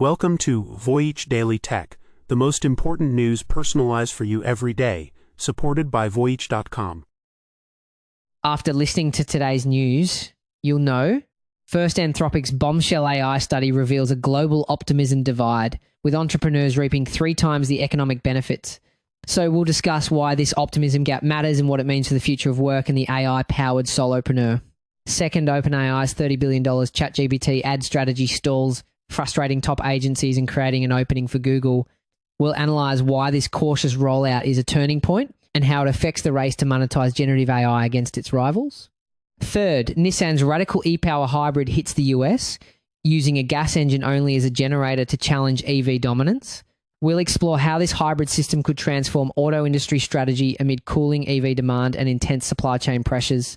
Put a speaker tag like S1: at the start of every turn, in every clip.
S1: Welcome to Voyage Daily Tech, the most important news personalized for you every day, supported by Voyage.com.
S2: After listening to today's news, you'll know. First, Anthropic's bombshell AI study reveals a global optimism divide, with entrepreneurs reaping 3 times the economic benefits. So we'll discuss why this optimism gap matters and what it means for the future of work and the AI-powered solopreneur. Second, OpenAI's $30 billion ChatGPT ad strategy stalls, frustrating top agencies and creating an opening for Google. We'll analyse why this cautious rollout is a turning point and how it affects the race to monetize generative AI against its rivals. Third, Nissan's radical e-power hybrid hits the US, using a gas engine only as a generator to challenge EV dominance. We'll explore how this hybrid system could transform auto industry strategy amid cooling EV demand and intense supply chain pressures.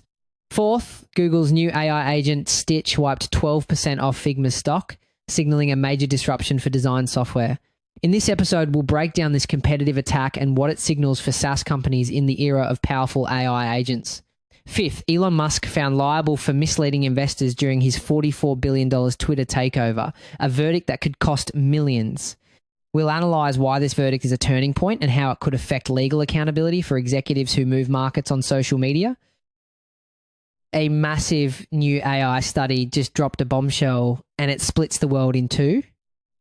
S2: Fourth, Google's new AI agent Stitch wiped 12% off Figma's stock, signaling a major disruption for design software. In this episode, we'll break down this competitive attack and what it signals for SaaS companies in the era of powerful AI agents. Fifth, Elon Musk found liable for misleading investors during his $44 billion Twitter takeover, a verdict that could cost millions. We'll analyse why this verdict is a turning point and how it could affect legal accountability for executives who move markets on social media. A massive new AI study just dropped a bombshell and it splits the world in two.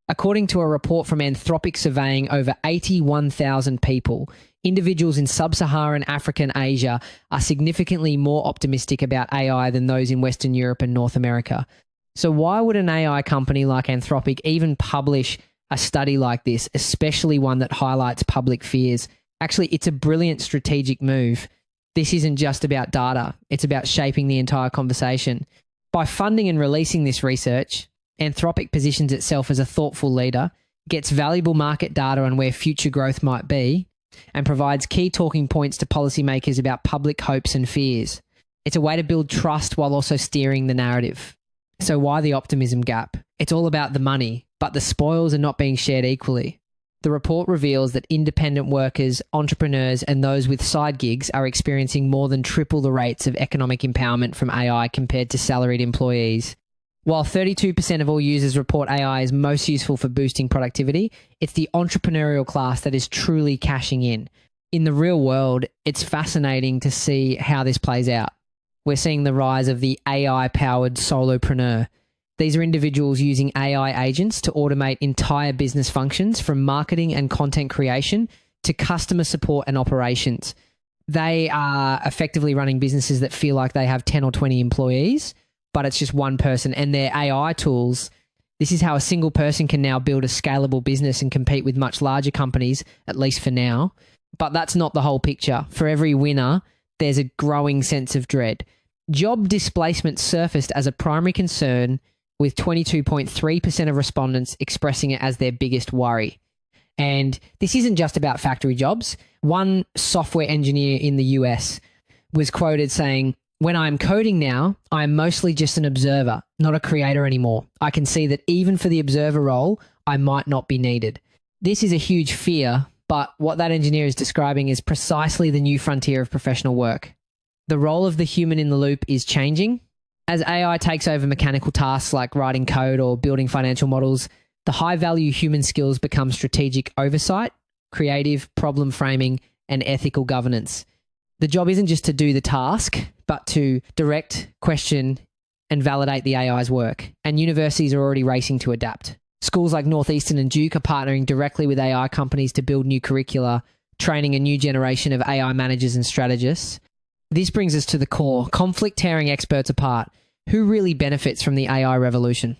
S2: According to a report from Anthropic surveying over 81,000 people, individuals in sub-Saharan Africa and Asia are significantly more optimistic about AI than those in Western Europe and North America. So why would an AI company like Anthropic even publish a study like this, especially one that highlights public fears? Actually, it's a brilliant strategic move. This isn't just about data, it's about shaping the entire conversation. By funding and releasing this research, Anthropic positions itself as a thoughtful leader, gets valuable market data on where future growth might be, and provides key talking points to policymakers about public hopes and fears. It's a way to build trust while also steering the narrative. So why the optimism gap? It's all about the money, but the spoils are not being shared equally. The report reveals that independent workers, entrepreneurs, and those with side gigs are experiencing more than triple the rates of economic empowerment from AI compared to salaried employees. While 32% of all users report AI is most useful for boosting productivity, it's the entrepreneurial class that is truly cashing in. In the real world, it's fascinating to see how this plays out. We're seeing the rise of the AI-powered solopreneur. These are individuals using AI agents to automate entire business functions from marketing and content creation to customer support and operations. They are effectively running businesses that feel like they have 10 or 20 employees, but it's just one person. And their AI tools, this is how a single person can now build a scalable business and compete with much larger companies, at least for now. But that's not the whole picture. For every winner, there's a growing sense of dread. Job displacement surfaced as a primary concern, with 22.3% of respondents expressing it as their biggest worry. And this isn't just about factory jobs. One software engineer in the US was quoted saying, "When I'm coding now, I'm mostly just an observer, not a creator anymore. I can see that even for the observer role, I might not be needed." This is a huge fear, but what that engineer is describing is precisely the new frontier of professional work. The role of the human in the loop is changing. As AI takes over mechanical tasks like writing code or building financial models, the high-value human skills become strategic oversight, creative problem framing, and ethical governance. The job isn't just to do the task, but to direct, question, and validate the AI's work. And universities are already racing to adapt. Schools like Northeastern and Duke are partnering directly with AI companies to build new curricula, training a new generation of AI managers and strategists. This brings us to the core, conflict tearing experts apart. Who really benefits from the AI revolution?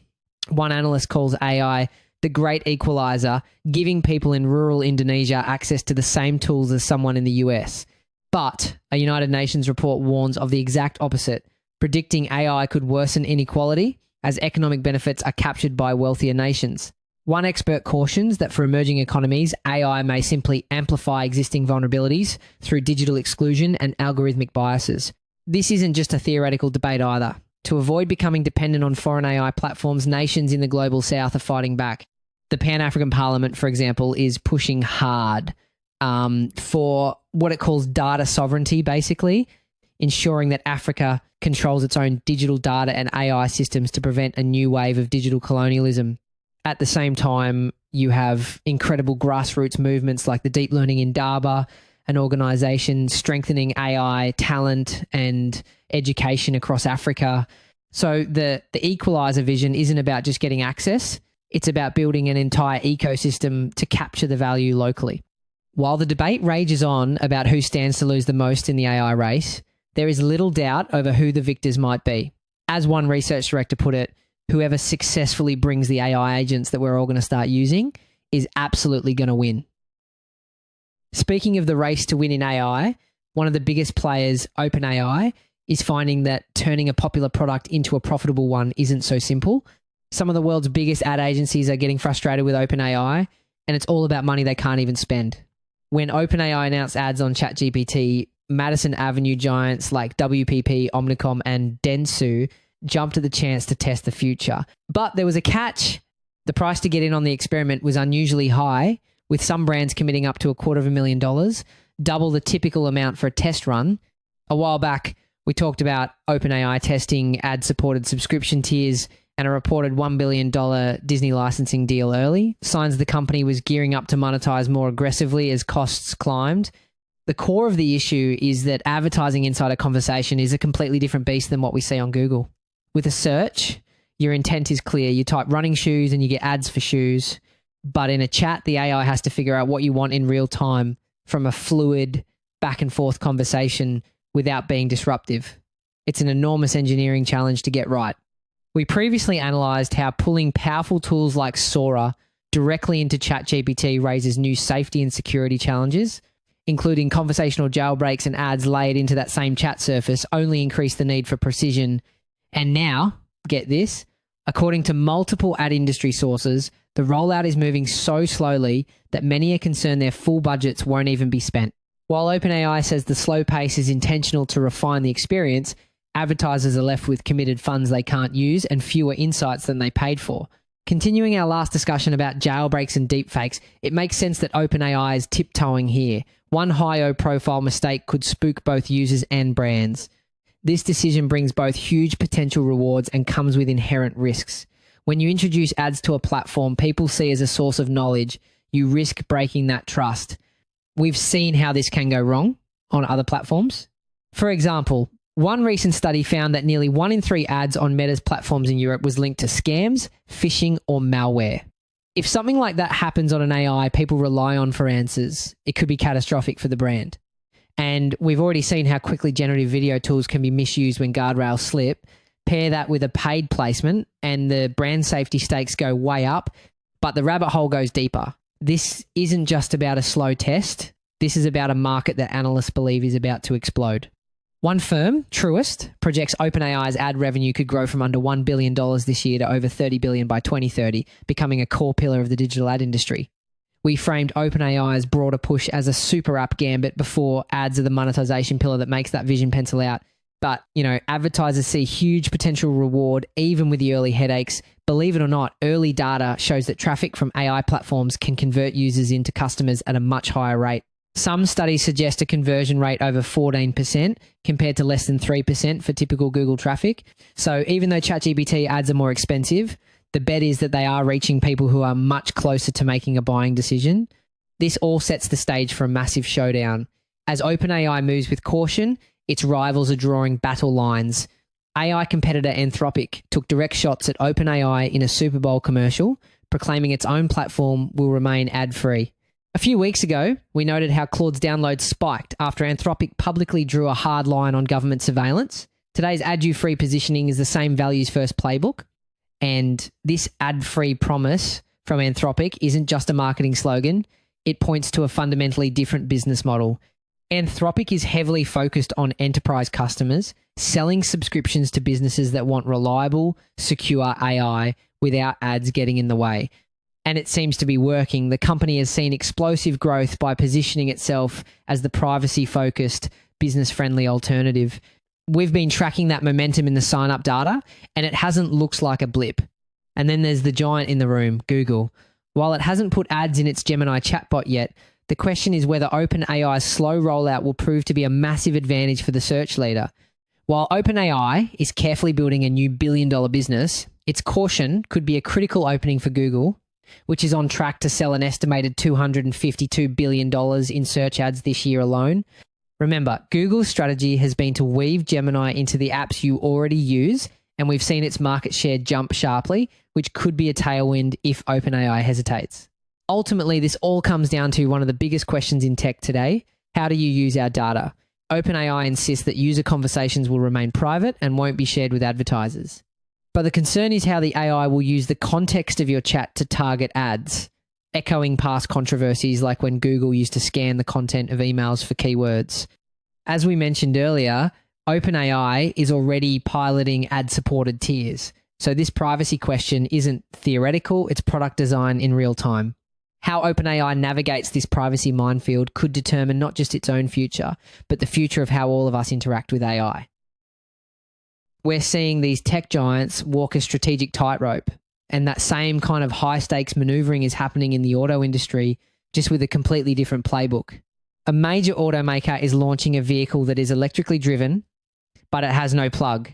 S2: One analyst calls AI the great equalizer, giving people in rural Indonesia access to the same tools as someone in the US. But a United Nations report warns of the exact opposite, predicting AI could worsen inequality as economic benefits are captured by wealthier nations. One expert cautions that for emerging economies, AI may simply amplify existing vulnerabilities through digital exclusion and algorithmic biases. This isn't just a theoretical debate either. To avoid becoming dependent on foreign AI platforms, nations in the global south are fighting back. The Pan-African Parliament, for example, is pushing hard for what it calls data sovereignty, basically, ensuring that Africa controls its own digital data and AI systems to prevent a new wave of digital colonialism. At the same time, you have incredible grassroots movements like the Deep Learning Indaba, an organization strengthening AI talent and education across Africa. So the equalizer vision isn't about just getting access. It's about building an entire ecosystem to capture the value locally. While the debate rages on about who stands to lose the most in the AI race, there is little doubt over who the victors might be. As one research director put it, whoever successfully brings the AI agents that we're all going to start using is absolutely going to win. Speaking of the race to win in AI, one of the biggest players, OpenAI, is finding that turning a popular product into a profitable one isn't so simple. Some of the world's biggest ad agencies are getting frustrated with OpenAI, and it's all about money they can't even spend. When OpenAI announced ads on ChatGPT, Madison Avenue giants like WPP, Omnicom, and Dentsu jumped at the chance to test the future. But there was a catch. The price to get in on the experiment was unusually high, with some brands committing up to $250,000, double the typical amount for a test run. A while back, we talked about OpenAI testing ad-supported subscription tiers and a reported $1 billion Disney licensing deal early. Signs the company was gearing up to monetize more aggressively as costs climbed. The core of the issue is that advertising inside a conversation is a completely different beast than what we see on Google. With a search, your intent is clear. You type running shoes and you get ads for shoes. But in a chat, the AI has to figure out what you want in real time from a fluid back and forth conversation without being disruptive. It's an enormous engineering challenge to get right. We previously analyzed how pulling powerful tools like Sora directly into ChatGPT raises new safety and security challenges, including conversational jailbreaks and ads layered into that same chat surface only increase the need for precision. And now, get this, according to multiple ad industry sources, the rollout is moving so slowly that many are concerned their full budgets won't even be spent. While OpenAI says the slow pace is intentional to refine the experience, advertisers are left with committed funds they can't use and fewer insights than they paid for. Continuing our last discussion about jailbreaks and deepfakes, it makes sense that OpenAI is tiptoeing here. One high-profile mistake could spook both users and brands. This decision brings both huge potential rewards and comes with inherent risks. When you introduce ads to a platform people see as a source of knowledge, you risk breaking that trust. We've seen how this can go wrong on other platforms. For example, one recent study found that nearly 1 in 3 ads on Meta's platforms in Europe was linked to scams, phishing, or malware. If something like that happens on an AI people rely on for answers, it could be catastrophic for the brand. And we've already seen how quickly generative video tools can be misused when guardrails slip. Pair that with a paid placement and the brand safety stakes go way up, but the rabbit hole goes deeper. This isn't just about a slow test. This is about a market that analysts believe is about to explode. One firm, Truist, projects OpenAI's ad revenue could grow from under $1 billion this year to over $30 billion by 2030, becoming a core pillar of the digital ad industry. We framed OpenAI's broader push as a super app gambit before ads are the monetization pillar that makes that vision pencil out. But, advertisers see huge potential reward even with the early headaches. Believe it or not, early data shows that traffic from AI platforms can convert users into customers at a much higher rate. Some studies suggest a conversion rate over 14% compared to less than 3% for typical Google traffic. So even though ChatGPT ads are more expensive, the bet is that they are reaching people who are much closer to making a buying decision. This all sets the stage for a massive showdown. As OpenAI moves with caution, its rivals are drawing battle lines. AI competitor Anthropic took direct shots at OpenAI in a Super Bowl commercial, proclaiming its own platform will remain ad-free. A few weeks ago, we noted how Claude's downloads spiked after Anthropic publicly drew a hard line on government surveillance. Today's ad-free positioning is the same values-first playbook, and this ad-free promise from Anthropic isn't just a marketing slogan. It points to a fundamentally different business model. Anthropic is heavily focused on enterprise customers, selling subscriptions to businesses that want reliable, secure AI without ads getting in the way. And it seems to be working. The company has seen explosive growth by positioning itself as the privacy-focused, business-friendly alternative. We've been tracking that momentum in the sign-up data, and it hasn't looked like a blip. And then there's the giant in the room, Google. While it hasn't put ads in its Gemini chatbot yet, the question is whether OpenAI's slow rollout will prove to be a massive advantage for the search leader. While OpenAI is carefully building a new billion-dollar business, Its caution could be a critical opening for Google, which is on track to sell an estimated $252 billion in search ads this year alone. Remember, Google's strategy has been to weave Gemini into the apps you already use, and we've seen its market share jump sharply, which could be a tailwind if OpenAI hesitates. Ultimately, this all comes down to one of the biggest questions in tech today: how do you use our data? OpenAI insists that user conversations will remain private and won't be shared with advertisers. But the concern is how the AI will use the context of your chat to target ads, echoing past controversies like when Google used to scan the content of emails for keywords. As we mentioned earlier, OpenAI is already piloting ad-supported tiers. So this privacy question isn't theoretical, it's product design in real time. How OpenAI navigates this privacy minefield could determine not just its own future, but the future of how all of us interact with AI. We're seeing these tech giants walk a strategic tightrope, and that same kind of high-stakes maneuvering is happening in the auto industry, just with a completely different playbook. A major automaker is launching a vehicle that is electrically driven, but it has no plug,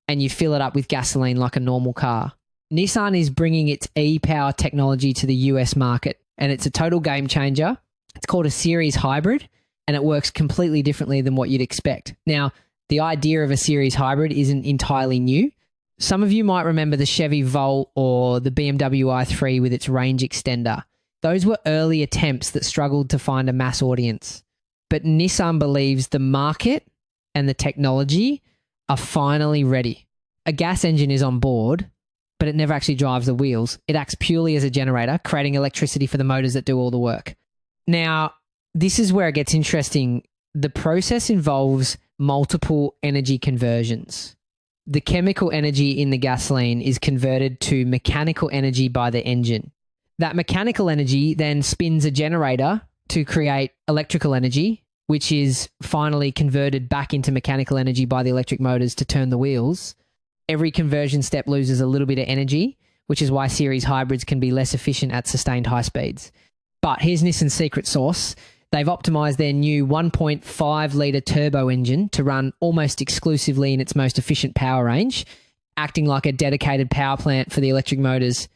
S2: and you fill it up with gasoline like a normal car. Nissan is bringing its e-power technology to the US market, and it's a total game changer. It's called a series hybrid, and it works completely differently than what you'd expect. Now, the idea of a series hybrid isn't entirely new. Some of you might remember the Chevy Volt or the BMW i3 with its range extender. Those were early attempts that struggled to find a mass audience. But Nissan believes the market and the technology are finally ready. A gas engine is on board, but it never actually drives the wheels. It acts purely as a generator, creating electricity for the motors that do all the work. Now, this is where it gets interesting. The process involves multiple energy conversions. The chemical energy in the gasoline is converted to mechanical energy by the engine. That mechanical energy then spins a generator to create electrical energy, which is finally converted back into mechanical energy by the electric motors to turn the wheels. Every conversion step loses a little bit of energy, which is why series hybrids can be less efficient at sustained high speeds. But here's Nissan's secret sauce. They've optimized their new 1.5-litre turbo engine to run almost exclusively in its most efficient power range, acting like a dedicated power plant for the electric motors.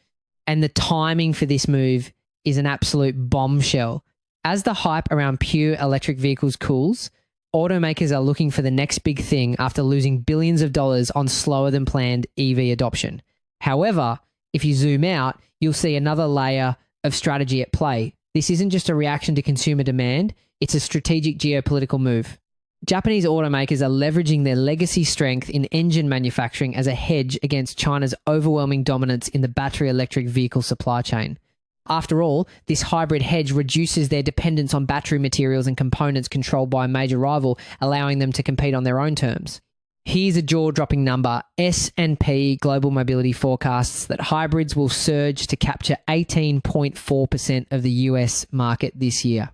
S2: And the timing for this move is an absolute bombshell. As the hype around pure electric vehicles cools, automakers are looking for the next big thing after losing billions of dollars on slower than planned EV adoption. However, if you zoom out, you'll see another layer of strategy at play. This isn't just a reaction to consumer demand, it's a strategic geopolitical move. Japanese automakers are leveraging their legacy strength in engine manufacturing as a hedge against China's overwhelming dominance in the battery electric vehicle supply chain. After all, this hybrid hedge reduces their dependence on battery materials and components controlled by a major rival, allowing them to compete on their own terms. Here's a jaw-dropping number. S&P Global Mobility forecasts that hybrids will surge to capture 18.4% of the US market this year.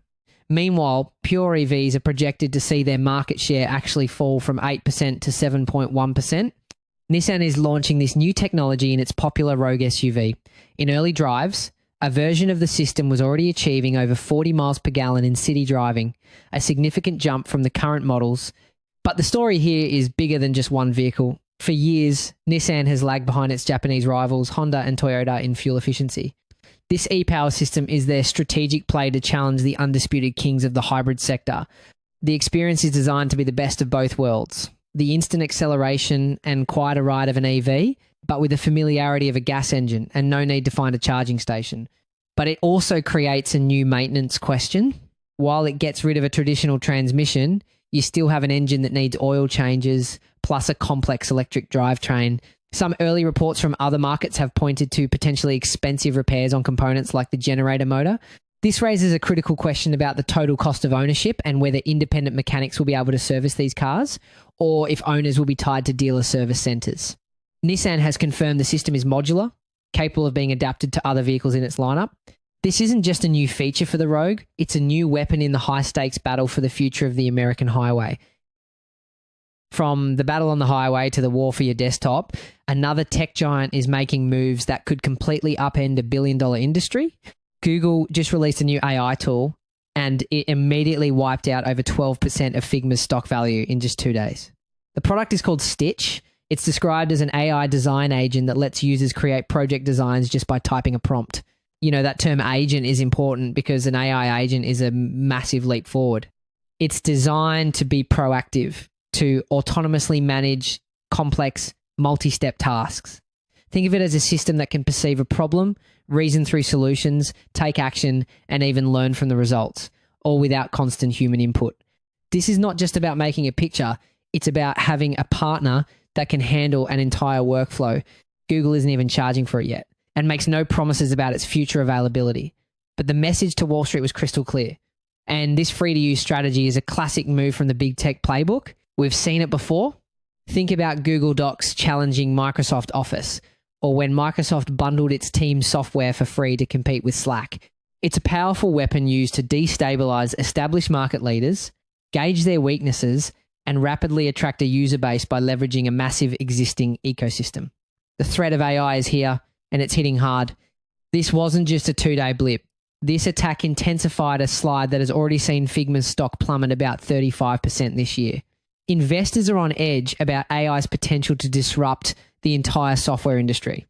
S2: Meanwhile, pure EVs are projected to see their market share actually fall from 8% to 7.1%. Nissan is launching this new technology in its popular Rogue SUV. In early drives, a version of the system was already achieving over 40 miles per gallon in city driving, a significant jump from the current models. But the story here is bigger than just one vehicle. For years, Nissan has lagged behind its Japanese rivals Honda and Toyota in fuel efficiency. This e-power system is their strategic play to challenge the undisputed kings of the hybrid sector. The experience is designed to be the best of both worlds. The instant acceleration and quieter ride of an EV, but with the familiarity of a gas engine and no need to find a charging station. But it also creates a new maintenance question. While it gets rid of a traditional transmission, you still have an engine that needs oil changes, plus a complex electric drivetrain. Some early reports from other markets have pointed to potentially expensive repairs on components like the generator motor. This raises a critical question about the total cost of ownership and whether independent mechanics will be able to service these cars, or if owners will be tied to dealer service centres. Nissan has confirmed the system is modular, capable of being adapted to other vehicles in its lineup. This isn't just a new feature for the Rogue, it's a new weapon in the high-stakes battle for the future of the American highway. From the battle on the highway to the war for your desktop, another tech giant is making moves that could completely upend a billion-dollar industry. Google just released a new AI tool, and it immediately wiped out over 12% of Figma's stock value in just 2 days. The product is called Stitch. It's described as an AI design agent that lets users create project designs just by typing a prompt. You know, that term agent is important because an AI agent is a massive leap forward. It's designed to be proactive, to autonomously manage complex, multi-step tasks. Think of it as a system that can perceive a problem, reason through solutions, take action, and even learn from the results, all without constant human input. This is not just about making a picture, it's about having a partner that can handle an entire workflow. Google isn't even charging for it yet and makes no promises about its future availability. But the message to Wall Street was crystal clear. And this free-to-use strategy is a classic move from the big tech playbook. We've seen it before. Think about Google Docs challenging Microsoft Office, or when Microsoft bundled its Teams software for free to compete with Slack. It's a powerful weapon used to destabilize established market leaders, gauge their weaknesses, and rapidly attract a user base by leveraging a massive existing ecosystem. The threat of AI is here, and it's hitting hard. This wasn't just a 2-day blip. This attack intensified a slide that has already seen Figma's stock plummet about 35% this year. Investors are on edge about AI's potential to disrupt the entire software industry.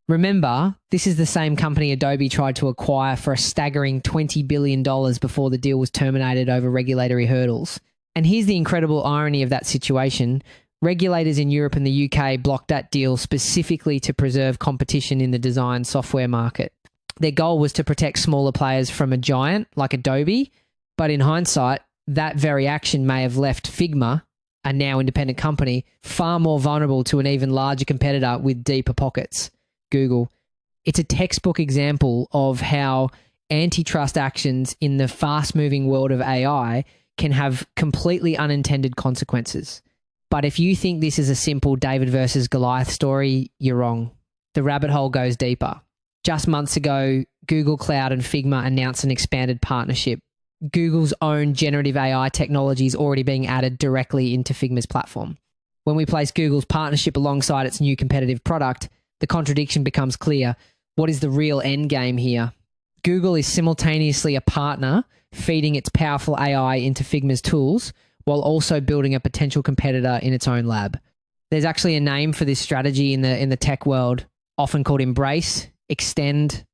S2: Remember, this is the same company Adobe tried to acquire for a staggering $20 billion before the deal was terminated over regulatory hurdles. And here's the incredible irony of that situation. Regulators in Europe and the UK blocked that deal specifically to preserve competition in the design software market. Their goal was to protect smaller players from a giant like Adobe, but in hindsight, that very action may have left Figma, a now independent company, far more vulnerable to an even larger competitor with deeper pockets, Google. It's a textbook example of how antitrust actions in the fast-moving world of AI can have completely unintended consequences. But if you think this is a simple David versus Goliath story, you're wrong. The rabbit hole goes deeper. Just months ago, Google Cloud and Figma announced an expanded partnership. Google's own generative AI technology is already being added directly into Figma's platform. When we place Google's partnership alongside its new competitive product, the contradiction becomes clear. What is the real end game here? Google is simultaneously a partner feeding its powerful AI into Figma's tools while also building a potential competitor in its own lab. There's actually a name for this strategy in the tech world, often called embrace, extend,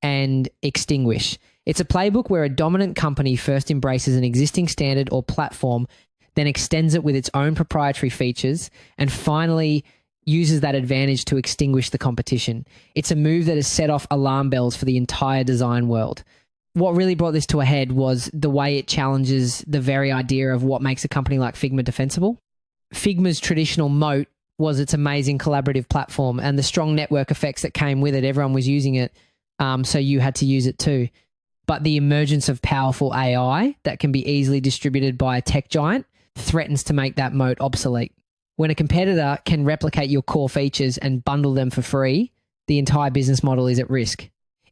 S2: and extinguish. It's a playbook where a dominant company first embraces an existing standard or platform, then extends it with its own proprietary features, and finally uses that advantage to extinguish the competition. It's a move that has set off alarm bells for the entire design world. What really brought this to a head was the way it challenges the very idea of what makes a company like Figma defensible. Figma's traditional moat was its amazing collaborative platform and the strong network effects that came with it. Everyone was using it, so you had to use it too. But the emergence of powerful AI that can be easily distributed by a tech giant threatens to make that moat obsolete. When a competitor can replicate your core features and bundle them for free, the entire business model is at risk.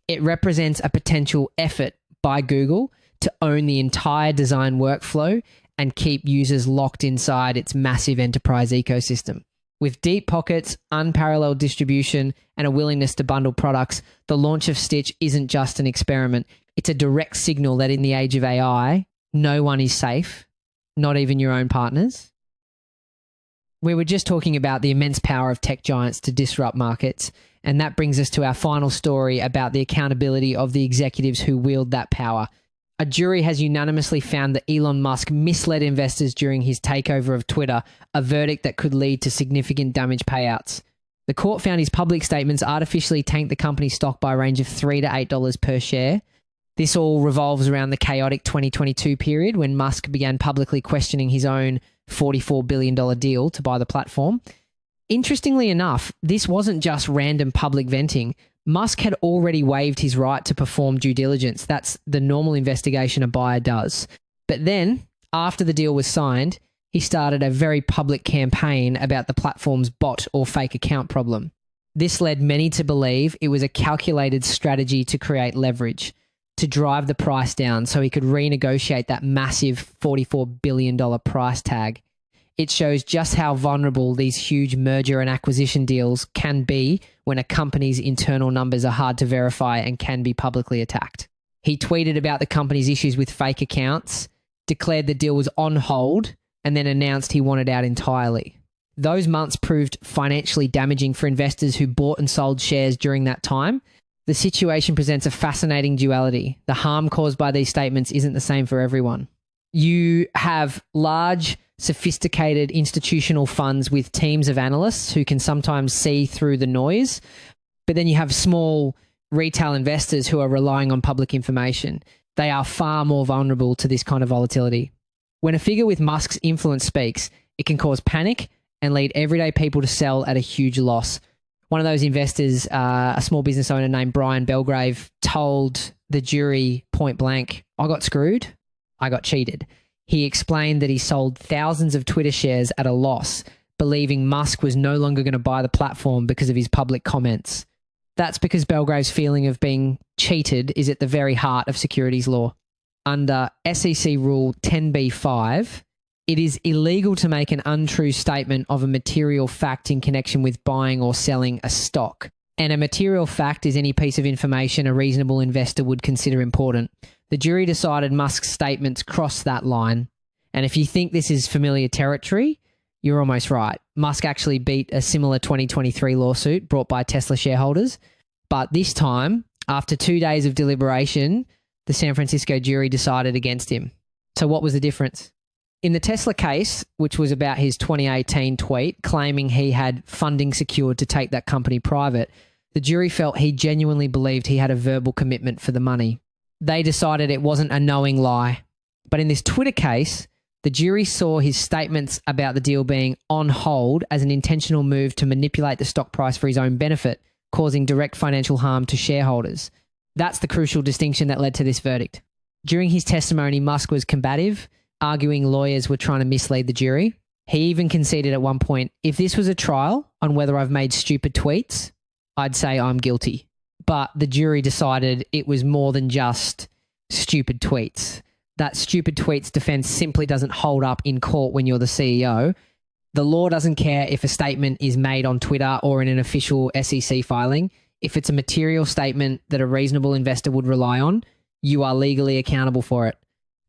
S2: It represents a potential effort by Google to own the entire design workflow and keep users locked inside its massive enterprise ecosystem. With deep pockets, unparalleled distribution, and a willingness to bundle products, the launch of Stitch isn't just an experiment. It's a direct signal that in the age of AI, no one is safe, not even your own partners. We were just talking about the immense power of tech giants to disrupt markets, and that brings us to our final story about the accountability of the executives who wield that power. A jury has unanimously found that Elon Musk misled investors during his takeover of Twitter, a verdict that could lead to significant damage payouts. The court found his public statements artificially tanked the company's stock by a range of $3 to $8 per share. This all revolves around the chaotic 2022 period when Musk began publicly questioning his own $44 billion deal to buy the platform. Interestingly enough, this wasn't just random public venting. Musk had already waived his right to perform due diligence. That's the normal investigation a buyer does. But then, after the deal was signed, he started a very public campaign about the platform's bot or fake account problem. This led many to believe it was a calculated strategy to create leverage, to drive the price down so he could renegotiate that massive $44 billion price tag. It shows just how vulnerable these huge merger and acquisition deals can be when a company's internal numbers are hard to verify and can be publicly attacked. He tweeted about the company's issues with fake accounts, declared the deal was on hold, and then announced he wanted out entirely. Those months proved financially damaging for investors who bought and sold shares during that time. The situation presents a fascinating duality. The harm caused by these statements isn't the same for everyone. You have large, sophisticated institutional funds with teams of analysts who can sometimes see through the noise, but then you have small retail investors who are relying on public information. They are far more vulnerable to this kind of volatility. When a figure with Musk's influence speaks, it can cause panic and lead everyday people to sell at a huge loss. One of those investors, a small business owner named Brian Belgrave, told the jury point blank, "I got screwed. I got cheated." He explained that he sold thousands of Twitter shares at a loss, believing Musk was no longer going to buy the platform because of his public comments. That's because Belgrave's feeling of being cheated is at the very heart of securities law. Under SEC Rule 10b-5, it is illegal to make an untrue statement of a material fact in connection with buying or selling a stock. And a material fact is any piece of information a reasonable investor would consider important. The jury decided Musk's statements crossed that line. And if you think this is familiar territory, you're almost right. Musk actually beat a similar 2023 lawsuit brought by Tesla shareholders. But this time, after 2 days of deliberation, the San Francisco jury decided against him. So what was the difference? In the Tesla case, which was about his 2018 tweet claiming he had funding secured to take that company private, the jury felt he genuinely believed he had a verbal commitment for the money. They decided it wasn't a knowing lie. But in this Twitter case, the jury saw his statements about the deal being on hold as an intentional move to manipulate the stock price for his own benefit, causing direct financial harm to shareholders. That's the crucial distinction that led to this verdict. During his testimony, Musk was combative, arguing lawyers were trying to mislead the jury. He even conceded at one point, "If this was a trial on whether I've made stupid tweets, I'd say I'm guilty." But the jury decided it was more than just stupid tweets. That stupid tweets defense simply doesn't hold up in court when you're the CEO. The law doesn't care if a statement is made on Twitter or in an official SEC filing. If it's a material statement that a reasonable investor would rely on, you are legally accountable for it.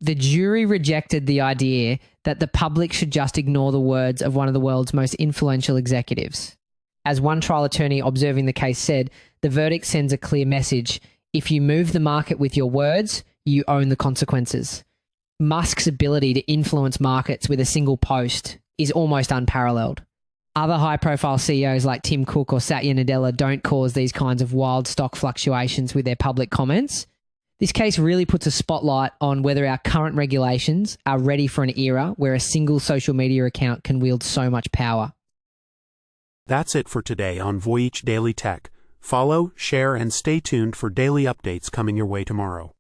S2: The jury rejected the idea that the public should just ignore the words of one of the world's most influential executives. As one trial attorney observing the case said, the verdict sends a clear message. If you move the market with your words, you own the consequences. Musk's ability to influence markets with a single post is almost unparalleled. Other high-profile CEOs like Tim Cook or Satya Nadella don't cause these kinds of wild stock fluctuations with their public comments. This case really puts a spotlight on whether our current regulations are ready for an era where a single social media account can wield so much power.
S1: That's it for today on Voyage Daily Tech. Follow, share, and stay tuned for daily updates coming your way tomorrow.